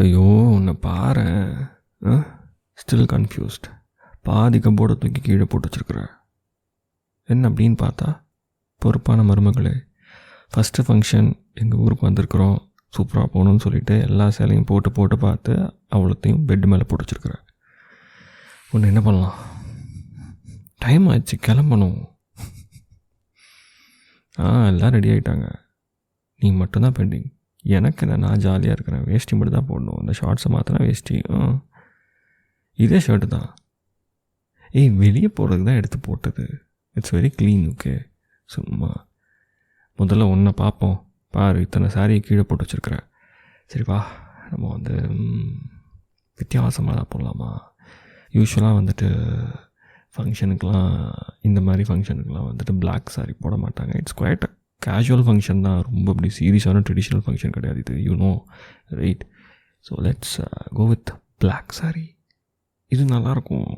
ஐயோ உன்னை பாரேன். Still confused. பாதி கம்போர்டை தூக்கி கீழே போட்டு வச்சுருக்குற. என்ன அப்படின்னு பார்த்தா, பொறுப்பான மருமகளே, ஃபஸ்ட்டு ஃபங்க்ஷன் எங்கள் ஊருக்கு வந்திருக்குறோம், சூப்பராக போகணுன்னு சொல்லிவிட்டு எல்லா சேலையும் போட்டு பார்த்து அவ்வளோத்தையும் பெட்டு மேலே போட்டு வச்சுருக்குற. ஒன்று என்ன பண்ணலாம்? டைம் ஆச்சு, கிளம்பணும். எல்லாம் ரெடி ஆகிட்டாங்க, நீ மட்டும்தான் பெண்டிங். எனக்கு என்ன, நான் ஜாலியாக இருக்கிறேன். வேஷ்டி மட்டும் தான் போடணும். இந்த ஷார்ட்ஸை மாற்றினா வேஷ்டி. இதே ஷர்ட்டு தான். வெளியே போகிறதுக்கு தான் எடுத்து போட்டது. It's very clean. ஓகே, சும்மா முதல்ல ஒன்றை பார்ப்போம். பாரு, இத்தனை சாரியை கீழே போட்டு வச்சுருக்குற. சரி வா, நம்ம வந்து வித்தியாசமாக தான் போடலாமா? யூஸ்வலாக வந்துட்டு ஃபங்க்ஷனுக்கெலாம், இந்த மாதிரி ஃபங்க்ஷனுக்கெலாம் வந்துட்டு பிளாக் சாரி போட மாட்டாங்க. It's quite a casual function தான், ரொம்ப அப்படி சீரியஸான ட்ரெடிஷ்னல் ஃபங்க்ஷன் கிடையாது இது, you know right? So let's go with black sari. இது நல்லாயிருக்கும்.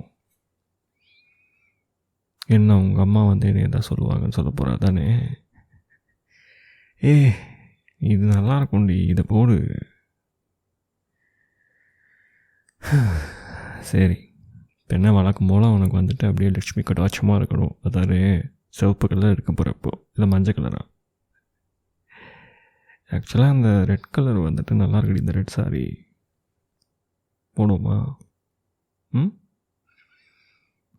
என்ன உங்கள் அம்மா வந்து என்ன எதாவது சொல்லுவாங்கன்னு சொல்ல போகிறா தானே? இது நல்லாயிருக்கும்டி, இதை போடு. சரி, இப்போ என்ன வழக்கம் போல் அவனுக்கு வந்துட்டு அப்படியே லட்சுமி கடாட்சமாக இருக்கணும். அதாவது சிவப்பு கலர் இருக்க போகிறப்போ, இல்லை மஞ்சள் கலரா? ஆக்சுவலாக அந்த ரெட் கலர் வந்துட்டு நல்லா இருக்குடி. இந்த ரெட் சாரி போடுவோமா?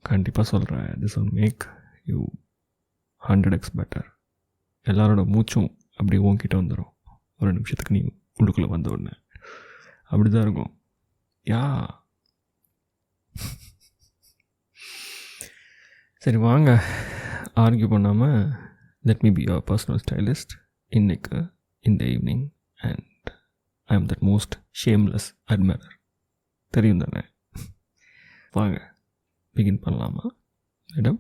கண்டிப்பாக சொல்கிறேன். This will make you 100x better. எல்லாரோட மூச்சும் அப்படி உன்கிட்ட வந்துடும் ஒரு நிமிஷத்துக்கு, நீ உள்ளுக்குள்ளே வந்த உடனே. அப்படி தான் இருக்கும். சரி வாங்க, ஆர்கியூ பண்ணாமல், let me be your personal stylist இன்னைக்கு இந்த evening. And I am that most shameless admirer. தெரியும் தானே? வாங்க பிகின் பண்ணலாமா மேடம்?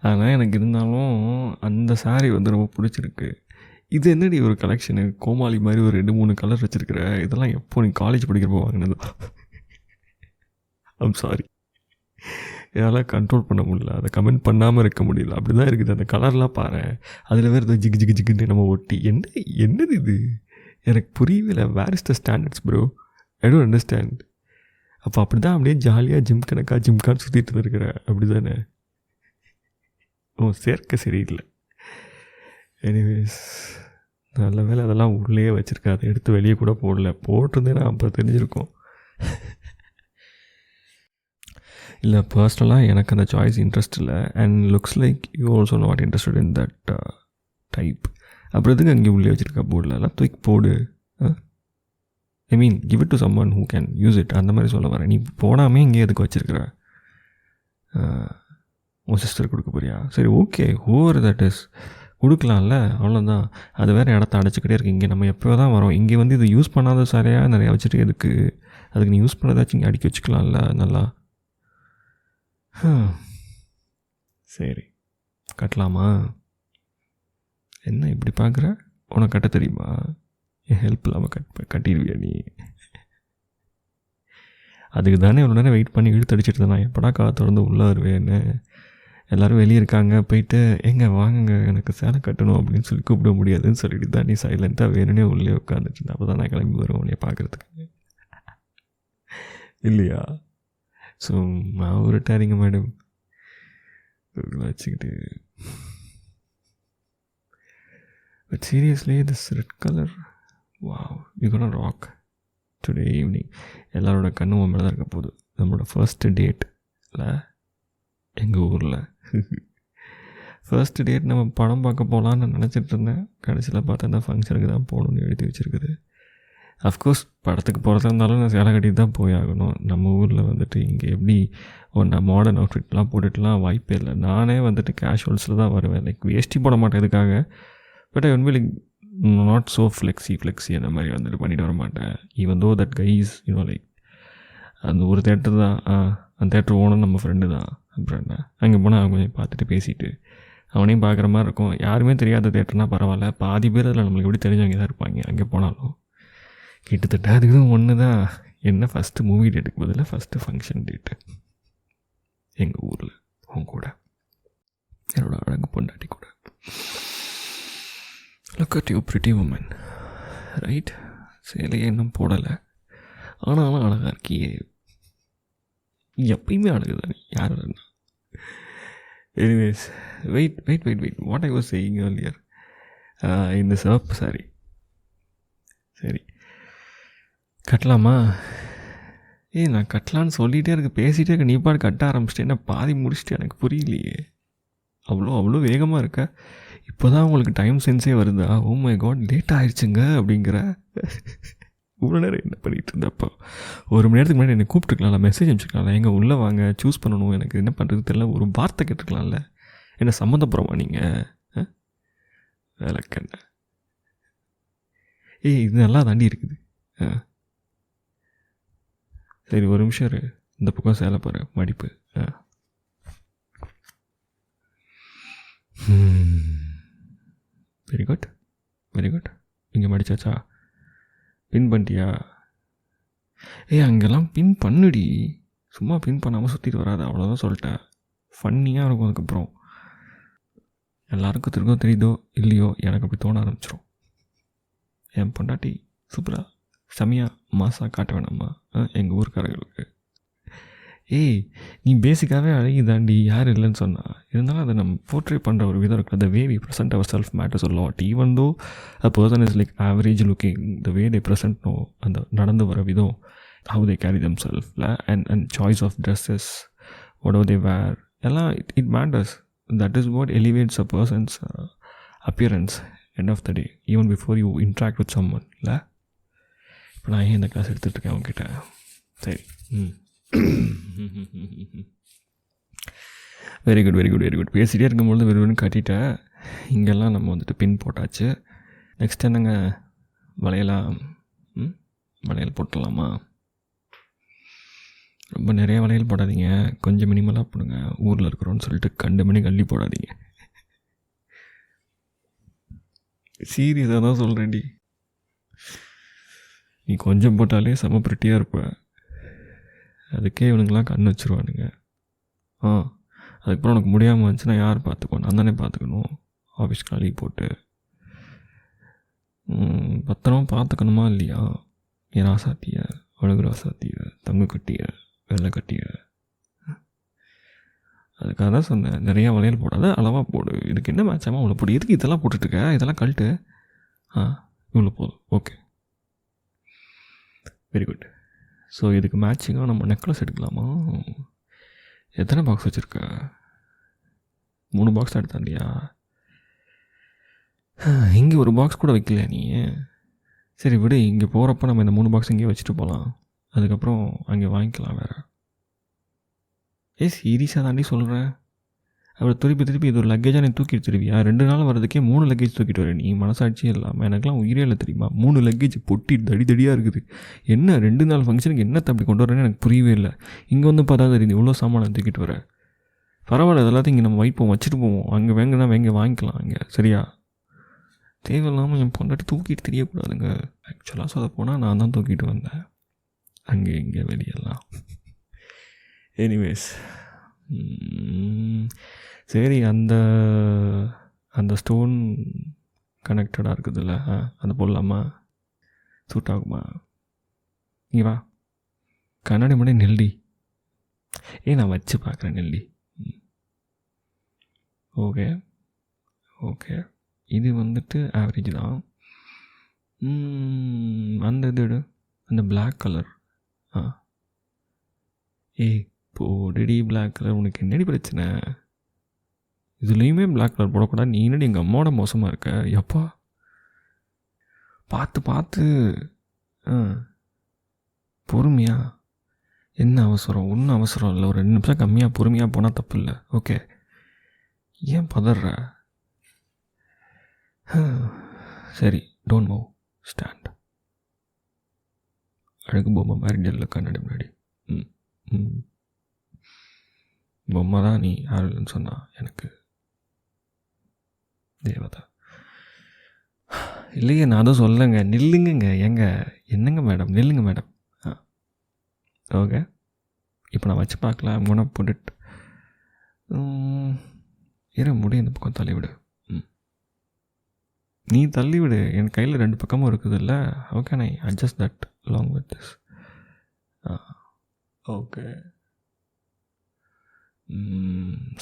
ஆனால் எனக்கு இருந்தாலும் அந்த சாரீ வந்து ரொம்ப பிடிச்சிருக்கு. இது என்னடி ஒரு கலெக்ஷனு, கோமாளி மாதிரி ஒரு 2-3 கலர் வச்சுருக்கிற. இதெல்லாம் எப்போ நீ காலேஜ் படிக்கிறப்போ வாங்கினது? ஐம் சாரி, இதெல்லாம் கண்ட்ரோல் பண்ண முடியல, அதை கமெண்ட் பண்ணாமல் இருக்க முடியல. அப்படி தான் இருக்குது. அந்த கலர்லாம் பாரு, அதில் வேறு ஜிகு ஜிகு ஜிகுன்னு நம்ம ஒட்டி, என்னது இது? எனக்கு புரியவில்லை. Where is the standards bro? I don't understand. அப்போ அப்படி தான் அப்படியே ஜாலியாக ஜிம்கான்னு சுற்றிட்டு இருக்கிற, அப்படி தானே? சேர்க்க சரியில்லை. எனிவேஸ், நல்ல வேலை அதெல்லாம் உள்ளே வச்சுருக்கேன். அதை எடுத்து வெளியே கூட போடல. போட்டிருந்தேன்னா அப்போ தெரிஞ்சிருக்கும். இல்லை, பர்சனலாக எனக்கு அந்த சாய்ஸ் இன்ட்ரெஸ்ட் இல்லை. And looks like you also not interested in that type. அப்புறம் எதுக்கு அங்கே உள்ளே வச்சுருக்கா? போர்டில் எல்லாம் தூக்கி போடு. I mean give it to someone who can use it. அந்த மாதிரி சொல்ல வரேன். நீ போடாமே இங்கே எதுக்கு வச்சுருக்கிற? உன் சிஸ்டர் கொடுக்க போறியா? சரி, ஓகே, ஹூவர் தட் இஸ், கொடுக்கலாம்ல, அவ்வளோதான். அது வேறு இடத்த அடைச்சிக்கிட்டே இருக்குது. இங்கே நம்ம எப்போ தான் வரோம், இங்கே வந்து இது யூஸ் பண்ணாத சாரியாக நிறையா வச்சுட்டு எதுக்கு? அதுக்கு நீ யூஸ் பண்ணதாச்சும் இங்கே அடுக்கி வச்சுக்கலாம்ல நல்லா. சரி, கட்டலாமா? என்ன இப்படி பார்க்குற? உனக்கு கட்ட தெரியுமா? என் ஹெல்ப் இல்லாமல் கட்டிடுவியா நீ? அதுக்கு தானே இவ்வளோ நேரம் வெயிட் பண்ணி இழுத்தடிச்சிட்டு இருந்தேன். நான் எப்படா காத்திருந்து உள்ளே வருவேன்னு. எல்லோரும் வெளியே இருக்காங்க, போயிட்டு எங்கே வாங்குங்க எனக்கு சேலை கட்டணும் அப்படின்னு சொல்லி கூப்பிட முடியாதுன்னு சொல்லிட்டு தான் நீ சைலண்ட்டாக வேணுன்னே உள்ளே உட்காந்துட்டு இருந்தேன். அப்போ தான் நான் கிளம்பி வருவேன் உன்னைய பார்க்குறதுக்கு, இல்லையா? ஸோ நான் உருட்டாரிங்க மேடம் வச்சுக்கிட்டு. But seriously this red colour, wow, you gonna rock today evening. எல்லாரோட கண்ணும் மேலே தான் இருக்க போகுது. நம்மளோட ஃபர்ஸ்ட் டேட்டில் எங்கள் ஊரில். ஃபர்ஸ்ட் டேட் நம்ம படம் பார்க்க போகலான்னு நினச்சிட்டு இருந்தேன். கடைசியில் பார்த்தா அந்த ஃபங்க்ஷனுக்கு தான் போகணுன்னு எழுதி வச்சுருக்குது. அஃப்கோர்ஸ் படத்துக்கு போகிறதா இருந்தாலும் நான் சேலை கட்டிட்டு தான் போய் ஆகணும். நம்ம ஊரில் வந்துட்டு இங்கே எப்படி ஒன்றா மாடர்ன் அவுட்ஃபிட்லாம் போட்டுட்டுலாம் வாய்ப்பே இல்லை. நானே வந்துட்டு கேஷுவல்ஸில் தான் வருவேன். லைக் வேஷ்டி போட மாட்டேன் இதுக்காக. But I one like not so flexi அந்த மாதிரி வந்துட்டு பண்ணிட்டு வர மாட்டேன். Even though that guys you know like அந்த ஒரு தேட்டர் தான், அந்த தேட்டர் ஓனர் நம்ம ஃப்ரெண்டு தான். அப்புறம் என்ன, அங்கே போனால் அவங்க கொஞ்சம் பார்த்துட்டு பேசிவிட்டு அவனையும் பார்க்குற மாதிரி இருக்கும். யாருமே தெரியாத தேட்டர்னால் பரவாயில்ல, பாதி பேர் அதில் நம்மளுக்கு எப்படி தெரிஞ்சவங்க தான் இருப்பாங்க. அங்கே போனாலும் கிட்டத்தட்ட அதுக்கு ஒன்று தான். என்ன ஃபஸ்ட்டு மூவி டேட்டுக்கு பதிலாக ஃபஸ்ட்டு ஃபங்க்ஷன் டேட்டு எங்கள் ஊரில் உன் கூட, என்னோட அழகு பொண்டாட்டி கூட. Look at you pretty woman, right? சேலையே இன்னும் போடலை, ஆனாலும் அழகாக இருக்கியே. எப்பயுமே அழகு தானே, யார் வேணா. Anyways, wait what I was saying earlier. இந்த சிவப்பு சாரி சரி கட்டலாமா? நான் கட்டலான்னு சொல்லிகிட்டே இருக்க, பேசிகிட்டே இருக்க, நீ பாடு கட்ட ஆரம்பிச்சிட்டே. என்ன பாதி முடிச்சுட்டு, எனக்கு புரியலையே. அவ்வளோ வேகமாக இருக்க. இப்போ தான் உங்களுக்கு டைம் சென்ஸே வருதா? ஓ மை காட், லேட் ஆகிடுச்சுங்க அப்படிங்கிற. இவ்வளோ நேரம் என்ன பண்ணிகிட்டு இருந்தப்போ, 1 மணி நேரத்துக்கு முன்னாடி என்னை கூப்பிட்டுருக்கலாம்ல, மெசேஜ் அனுப்பிச்சிருக்கலாம்ல, எங்கே உள்ளே வாங்க, சூஸ் பண்ணணும், எனக்கு என்ன பண்ணுறது தெரியல, ஒரு வார்த்தை கேட்டுருக்கலாம்ல. என்ன சம்மந்தப்படுறோமா நீங்கள்? விளக்கண்ண இது நல்லா தாண்டி இருக்குது. சரி, ஒரு நிமிஷம் இரு, இந்த பக்கம் சேலை பாரு, மடிப்பு. Very good. இங்கே மடிச்சாச்சா? பின் பண்ணிட்டியா? அங்கெல்லாம் பின் பண்ணுடி, சும்மா பின் பண்ணாமல் சுற்றிட்டு வராது, அவ்வளோதான் சொல்லிட்டேன். ஃபன்னியாக இருக்கும். அதுக்கப்புறம் எல்லாருக்கும் திரும்ப தெரியுதோ இல்லையோ, எனக்கு அப்படி தோண ஆரம்பிச்சிடும். என் பொண்டாட்டி சூப்பராக செமையாக மாசாக காட்ட வேணாமா எங்கள் ஊருக்காரர்களுக்கு? நீ பேசிக்காகவே அழகி தாண்டி, யார் இல்லைன்னு சொன்னால். இருந்தாலும் அதை நம்ம போர்ட்ரே பண்ணுற ஒரு விதம் இருக்குது. The way we present our self matters a lot. even though a person is like average looking, the way they present அந்த நடந்து வர விதம், how they carry themselves, and choice of dresses, whatever they wear, எல்லாம் it matters. That is what elevates a person's appearance end of the day, even before you interact with someone. இல்லை இப்போ நான் ஏன் இந்த கிளாஸ் எடுத்துகிட்டு இருக்கேன் அவங்ககிட்ட? சரி, வெரி குட். பேசிகிட்டே இருக்கும்பொழுது வெறும் கட்டிட்டேன். இங்கெல்லாம் நம்ம வந்துட்டு பின் போட்டாச்சு. நெக்ஸ்ட் என்னங்க, வளையல் போட்டுடலாமா? ரொம்ப நிறைய வளையல் போடாதீங்க, கொஞ்சம் மினிமலாக போடுங்க. ஊரில் இருக்கிறோன்னு சொல்லிட்டு 2 மணிக்கு அள்ளி போடாதீங்க. சீரியஸாக தான் சொல்கிறேன்டி, நீ கொஞ்சம் போட்டாலே செம பிரிட்டியாக இருப்ப. அதுக்கே இவனுங்களாம் கண் வச்சுருவானுங்க. அதுக்கப்புறம் உனக்கு முடியாமல் வந்துச்சுன்னா யார் பார்த்துக்கோ? நான் தானே பார்த்துக்கணும். ஆஃபீஸ்க்கு லீவ் போட்டு பத்திரமா பார்த்துக்கணுமா இல்லையா? என் ராசாத்திய, அழகு ராசாத்திய, தங்க கட்டிய, வெள்ளை கட்டிய. அதுக்காக தான் சொன்னேன், நிறையா வளையல் போடாத, அளவாக போடு. இதுக்கு என்ன மேட்சாமல் அவ்வளோ போடு. எதுக்கு இதெல்லாம் போட்டுட்ருக்க? இதெல்லாம் கழட்டு. இவ்வளோ போதும். Okay, very good. ஸோ இதுக்கு மேட்சிங்காக நம்ம நெக்லஸ் எடுக்கலாமா? எத்தனை பாக்ஸ் வச்சுருக்க? 3 பாக்ஸ் எடுத்தாண்டியா? இங்கே ஒரு பாக்ஸ் கூட வைக்கலையா நீ? சரி விடு, இங்கே போகிறப்ப நம்ம இந்த 3 பாக்ஸ் இங்கேயே வச்சுட்டு போகலாம். அதுக்கப்புறம் அங்கே வாங்கிக்கலாம் வேறு. சீரியஸாக தாண்டி சொல்கிறேன். அப்புறம் திருப்பி இது ஒரு லக்கேஜாக நீ தூக்கிட்டு தருவியா? 2 நாள் வரதுக்கே 3 லக்கேஜ் தூக்கிட்டு வர நீ. மனசாட்சியே இல்லாமல். எனக்குலாம் உயிரே இல்லை தெரியுமா? 3 லக்கேஜ் பொட்டி தடியாக இருக்குது. என்ன 2 நாள் ஃபங்க்ஷனுக்கு என்ன அப்படி கொண்டு வரேன்னு எனக்கு புரியவே இல்லை. இங்கே வந்து பார்த்தா தெரியுது இவ்வளோ சாமான தூக்கிட்டு வர. பரவாயில்ல, அதெல்லாத்தையும் இங்கே நம்ம வைப்போம், வச்சுட்டு போவோம். அங்கே வேங்கன்னா வாங்கிக்கலாம் அங்கே, சரியா? தேவையில்லாமல் என் பொண்டாட்டி தூக்கிட்டு தெரியக்கூடாதுங்க. ஆக்சுவலாக சொல்ல போனால் நான் தான் தூக்கிட்டு வந்தேன் அங்கே இங்கே வெளியெல்லாம். எனிவேஸ், சரி, அந்த ஸ்டோன் கனெக்டடாக இருக்குதுல்ல, அது போடலாமா? சூட் ஆகுமா? இங்கே வா, கண்ணாடி முன்னாடி நெல்டி. நான் வச்சு பார்க்குறேன் நெல்டி. ஓகே, இது வந்துட்டு ஆவரேஜ் தான். அந்த இது அந்த பிளாக் கலர். போடடி பிளாக் கலர். உனக்கு என்னடி பிரச்சனை? இதுலேயுமே பிளாக் கலர் போடக்கூடாது. நீ என்னடி எங்கள் அம்மாவோட மோசமாக இருக்க? எப்பா பார்த்து பொறுமையா. என்ன அவசரம்? ஒன்றும் அவசரம் இல்லை. ஒரு 2 நிமிஷம் கம்மியாக பொறுமையாக போனால் தப்பு இல்லை. ஓகே, ஏன் பதற? சரி, டோன்ட் மூவ், ஸ்டாண்ட். அழகு பொம்மை மாதிரி டெல்ல கண்ணாடி முன்னாடி. பொம்மை தான் நீ, யார் இல்லைன்னு சொன்னா எனக்கு தேவதா. இல்லையே, நான் தான் சொல்லலைங்க. நில்லுங்க. என்னங்க மேடம், நில்லுங்க மேடம். ஓகே, இப்போ நான் வச்சு பார்க்கலாம். முனை போட்டுட்டு முடியும் இந்த பக்கம் தள்ளி விடு. நீ தள்ளி விடு, என் கையில் 2 பக்கமும் இருக்குதுல்ல. How can I adjust that along with this? Okay.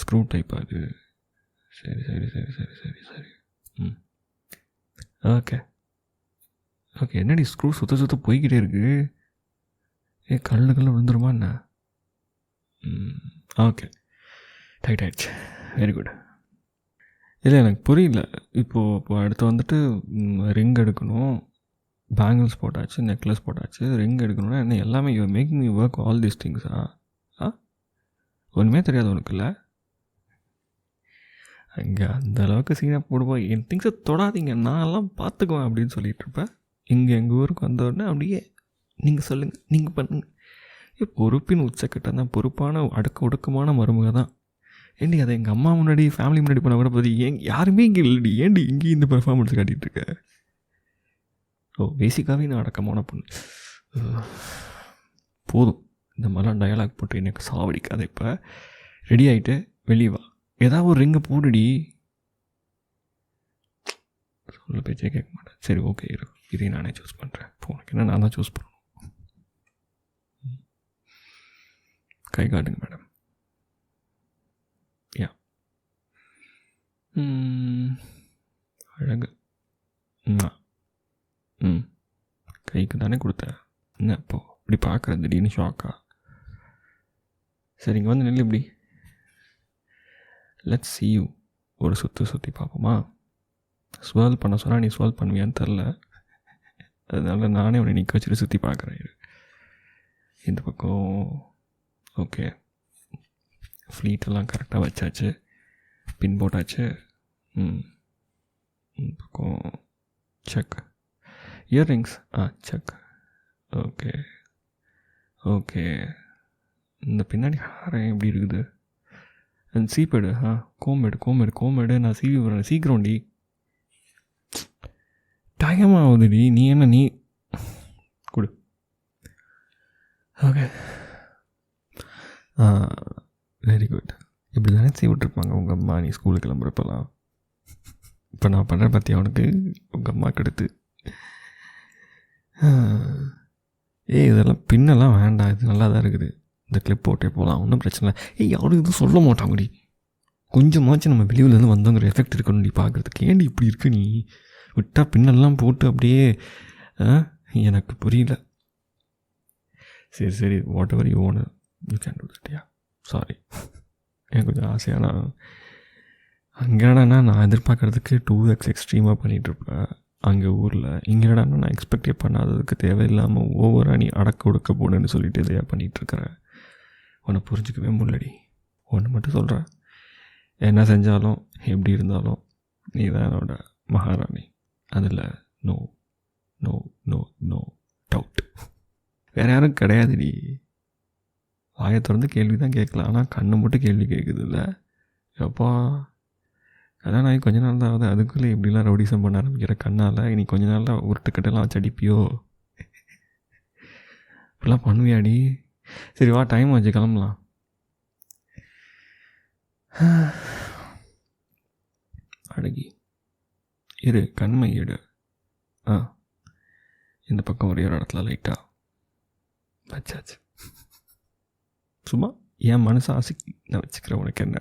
Screw type அது. சரி சரி சரி சரி சரி சரி. Okay okay. என்னடி ஸ்க்ரூ சுத்த போய்கிட்டே இருக்கு? கல் விழுந்துருமா என்ன? ஓகே, டைட் ஆயிடுச்சு. Very good. இல்லை எனக்கு புரியல. இப்போது அடுத்து வந்துட்டு ரிங் எடுக்கணும், பேங்கிள்ஸ் போட்டாச்சு, நெக்லஸ் போட்டாச்சு, ரிங் எடுக்கணும்னா என்ன எல்லாமே you making you work all these திங்ஸா? ஒன்றுமே தெரியாது உனக்குல்ல? அங்கே அந்த அளவுக்கு சீனாக போடுவோம். என் திங்ஸை தொடாதீங்க, நான்லாம் பார்த்துக்குவேன் அப்படின்னு சொல்லிட்டு இருப்பேன். இங்கே எங்கள் ஊருக்கு வந்தோடனே அப்படியே நீங்கள் சொல்லுங்கள், நீங்கள் பண்ணுங்கள். பொறுப்பின் உச்சக்கட்டம் தான், பொறுப்பான ஒடுக்கமான மருமக தான். ஏண்டி அதை எங்கள் அம்மா முன்னாடி ஃபேமிலி முன்னாடி பண்ண கூட போது யாருமே இங்கே இல்லைடி, ஏண்டி இங்கேயும் இந்த பெர்ஃபார்மன்ஸ் காட்டிகிட்டு இருக்க? பேசிக்காகவே நான் அடக்கமான பொண்ணு. போதும், இந்த மாதிரிலாம் டயலாக் போட்டு எனக்கு சாவடிக்காத. இப்போ ரெடி ஆகிட்டு வெளியே வா, ஏதாவது ஒரு ரிங்கை போடுடி. சொல்ல பேச்சே கேட்க மாட்டேன். சரி ஓகே இரு, இதையும் நானே சூஸ் பண்ணுறேன். உனக்கு என்ன, நான் தான் சூஸ் பண்ணணும். கை காட்டுங்க மேடம். யா, அழகு. கைக்கு தானே கொடுத்தேன். என்ன இப்போ இப்படி பார்க்குறேன் திடீர்னு ஷாக்கா? சரி, இங்கே வந்து நெல் இப்படி. Let's see you. ஒரு சுற்றி பார்ப்போமா? ஸ்வால் பண்ண சொன்னால் நீ ஸ்வால் பண்ணுவியான்னு தெரில, அதனால நானே உன்னை நிற்க வச்சுட்டு சுற்றி பார்க்குறேன். இந்த பக்கம் ஓகே, ஃப்ளீட்டெல்லாம் கரெக்டாக வச்சாச்சு, பின் போட்டாச்சு. இந்த பக்கம் check. Earrings check. Okay okay. இந்த பின்னாடி ஹாரம் எப்படி இருக்குது? அந்த சீப்பேடு கோமேடு நான் சீவி வரேன். சீக்கிரம்டி, டைம் ஆகுதுடி. நீ என்ன நீ கொடு. Okay very good. இப்படி தானே செய்ய விட்டுருப்பாங்க உங்கள் அம்மா நீ ஸ்கூலுக்கு கிளம்புறப்பெல்லாம். இப்போ நான் பண்ணுறேன் பார்த்தியா அவனுக்கு, உங்கள் அம்மாவுக்கு எடுத்து. இதெல்லாம் பின்னெல்லாம் வேண்டாம், இது நல்லா தான் இருக்குது. இந்த கிளிப் போட்டே போகலாம், ஒன்றும் பிரச்சனை இல்லை. யாரும் எதுவும் சொல்ல மாட்டாங்கடி. கொஞ்சமாச்சும் நம்ம வெளியூர்லேருந்து வந்தோங்கிற எஃபெக்ட் இருக்கணும் நீ பார்க்குறதுக்கு. ஏன்டி இப்படி இருக்கு நீ? விட்டால் பின்னெல்லாம் போட்டு அப்படியே எனக்கு புரியல. சரி what ever you want you can do that. Yeah sorry, எனக்கு கொஞ்சம் ஆசையாக. நான் அங்கேடானா நான் எதிர்பார்க்குறதுக்கு 2x எக்ஸ்ட்ரீமாக பண்ணிகிட்ருப்பேன் அங்கே ஊரில். இங்கேடானா நான் எக்ஸ்பெக்டே பண்ணாததுக்கு தேவையில்லாமல் ஓவராக நீ அடக்க ஒடுக்க போடுன்னு சொல்லிட்டு இதையாக பண்ணிகிட்ருக்கிறேன். உன்னை புரிஞ்சிக்கவே முடியலடி. ஒன்று மட்டும் சொல்கிறேன், என்ன செஞ்சாலும் எப்படி இருந்தாலும் நீ தான் என்னோட மகாராணி. அதில் no no no no doubt. வேறு யாரும் கிடையாதுடி. வாயை திறந்து கேள்வி தான் கேட்கலாம், ஆனால் கண்ணு மட்டும் கேள்வி கேட்குது இல்லை? எப்பா கல்யாணம் ஆகி கொஞ்ச நாள் தான் ஆகுது, அதுக்குள்ளே இப்படிலாம் ரவுடிசம் பண்ண ஆரம்பிக்கிற கண்ணால். இனி கொஞ்ச நாளில் உருட்டுக்கட்டெல்லாம் வச்சு அடிப்பியோ? இப்படிலாம் பண்ணுவியாடி? சரி வா, டைம் ஆச்சு, கிளம்பலாம். அழகி இரு, கண்மை எடு. இந்த பக்கம் ஒரே ஒரு இடத்துல லைட்டாக வச்சாச்சு. சும்மா என் மனசு ஆசைக்கு நான் வச்சுக்கிறேன். உனக்கு என்ன?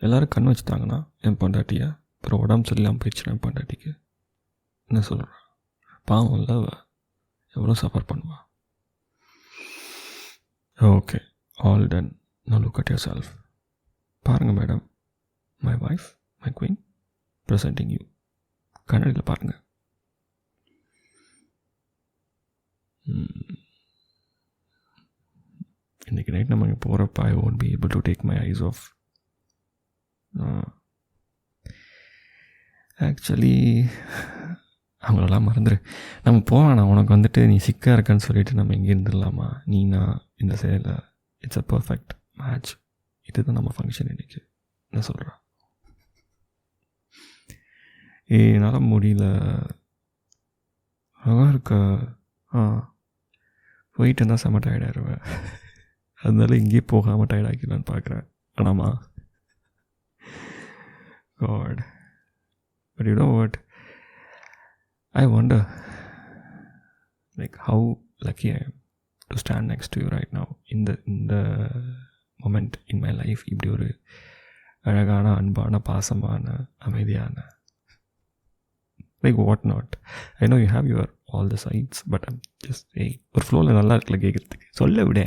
எல்லோரும் கண் வச்சுட்டாங்கன்னா என் பொண்டாட்டியை, அப்புறம் உடம்பு சரியில்லாமல் போயிடுச்சுன்னா என் பொண்டாட்டிக்கு என்ன சொல்கிறேன்? பாவம் இல்லை, எவ்வளோ சஃபர் பண்ணுவா. Okay, all done. Now look at yourself. பாருங்கள் madam, my wife, my queen, presenting you. கண்ணாடியில் பாருங்கள். இன்றைக்கி நைட் நம்ம இங்கே போகிறப்ப I won't be able to take my eyes off. Actually அவங்களெல்லாம் மறந்துடு, நம்ம போவேண்ணா. உனக்கு வந்துட்டு நீ சிக்காக இருக்கன்னு சொல்லிவிட்டு நம்ம இங்கே இருந்துடலாமா? நீனா இந்த செயலை, இட்ஸ் அ பர்ஃபெக்ட் மேட்ச். இதுதான் நம்ம ஃபங்க்ஷன் இன்றைக்கி. என்ன சொல்கிறா? என்னால் முடியல, அழகாக இருக்க. போயிட்டு இருந்தால் செம்ம டயர்டாகிடுவேன், அதனால இங்கேயே போகாமல் டயர்டாகிக்கலான்னு பார்க்குறேன். ஆனாமா God, but you know what? I wonder like how lucky I am to stand next to you right now in the moment in my life. இப்படி ஒரு அழகான, அன்பான, பாசமான, அமைதியான, like what not. I know you have your all the sides, but I'm just ஒரு ஃப்ளோவில் நல்லா இருக்குல்ல கேட்குறதுக்கு. சொல்ல விட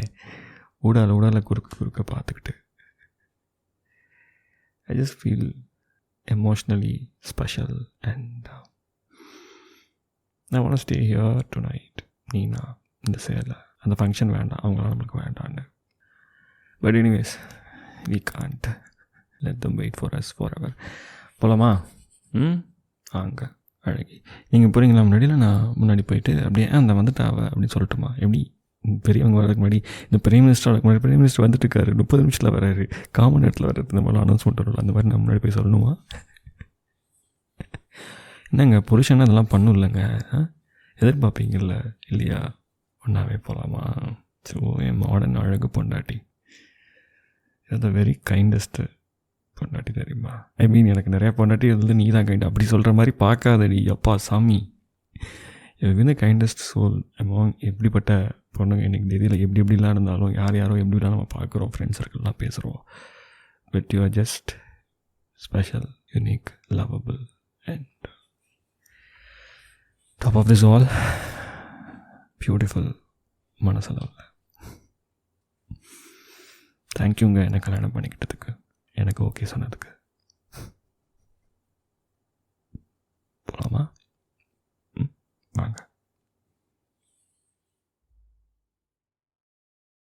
ஊடால குறுக்க பார்த்துக்கிட்டு I just feel emotionally special and I want to stay here tonight. நீனா இந்த சேலை அந்த ஃபங்க்ஷன் வேண்டாம், அவங்களாம் நம்மளுக்கு வேண்டான்னு. But anyways we can't let them wait for us forever. போகலாமா? அங்கே அழகி நீங்கள் போகிறீங்களா? முன்னாடியில் நான் முன்னாடி போயிட்டு அப்படியே அந்த வந்துட்டாவ அப்படின்னு சொல்லட்டுமா? எப்படி பெரியவங்க வரதுக்கு முன்னாடி இந்த பிரைம் மினிஸ்டர் வரதுக்கு முன்னாடி பிரைம் மினிஸ்டர் வந்துட்டு இருக்காரு, 30 நிமிஷத்தில் வராரு, காமன் நேரத்தில் வர்றது, இந்த மாதிரிலாம் அனௌன்ஸ்மெண்ட் வரும். அந்த மாதிரி நான் முன்னாடி போய் சொல்லணுமா? என்னங்க புருஷன்னா அதெல்லாம் பண்ணும் இல்லைங்க, எதிர்பார்ப்பீங்கள்ல இல்லையா? ஒன்றாவே போகலாமா? ஸோ என் மாடர்ன் அழகு பொண்டாட்டி, அது வெரி கைண்டஸ்ட்டு பொண்டாட்டி தெரியுமா? ஐ மீன் எனக்கு நிறையா பொண்டாட்டி வந்து நீ தான் கைண்ட் அப்படி சொல்கிற மாதிரி பார்க்காதடி அப்பா சாமி. இந்த கைண்டஸ்ட் சோல் அமாங் எப்படிப்பட்ட பொண்ணுங்க எனக்கு தெரியல. எப்படிலாம் இருந்தாலும் யாரோ எப்படிலாம் நம்ம பார்க்குறோம், ஃப்ரெண்ட்ஸ் சர்க்கிள்லாம் பேசுகிறோம். But you are just special, unique, lovable and top of this all beautiful மனசளவில். தேங்க்யூங்க என்னை கல்யாணம் பண்ணிக்கிட்டதுக்கு, எனக்கு ஓகே சொன்னதுக்கு.